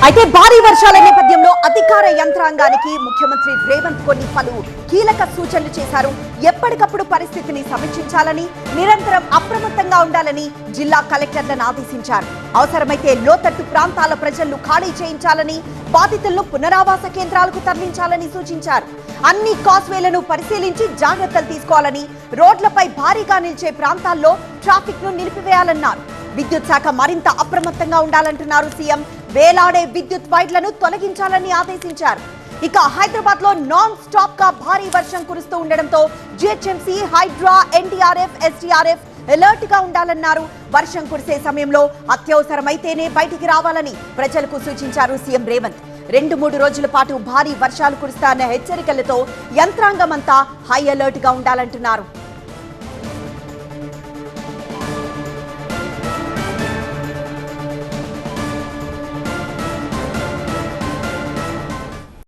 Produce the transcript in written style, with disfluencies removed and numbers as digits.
అయితే భారీ వర్షాల నేపథ్యంలో అధికార యంత్రాంగానికి ముఖ్యమంత్రి రేవంత్ పలు కీలక సూచనలు చేశారు. ఎప్పటికప్పుడు పరిస్థితిని సమీక్షించాలని, నిరంతరం అప్రమత్తంగా ఉండాలని జిల్లా కలెక్టర్లను ఆదేశించారు. అవసరమైతే లోతట్టు ప్రాంతాల ప్రజలను ఖాళీ చేయించాలని, బాధితులను పునరావాస కేంద్రాలకు తరలించాలని సూచించారు. అన్ని కాస్వేలను పరిశీలించి జాగ్రత్తలు తీసుకోవాలని, రోడ్లపై భారీగా నిలిచే ప్రాంతాల్లో ట్రాఫిక్ ను నిలిపివేయాలన్నారు. విద్యుత్ శాఖ మరింత అప్రమత్తంగా ఉండాలంటున్నారు సీఎం. వేలాడే విద్యుత్ వైర్లను తొలగించాలని ఆదేశించారు. ఇక హైదరాబాద్ లో నాన్ స్టాప్ గా భారీ వర్షం కురుస్తూ ఉండడంతో GHMC, HYDRAA, NDRF, SDRF alert గా ఉండాలన్నారు. వర్షం కురిసే సమయంలో అత్యవసరమైతేనే బయటికి రావాలని ప్రజలకు సూచించారు సీఎం రేవంత్. 2-3 రోజుల పాటు భారీ వర్షాలు కురుస్తాయన్న హెచ్చరికలతో యంత్రాంగం అంతా హై అలర్ట్ గా ఉండాలంటున్నారు.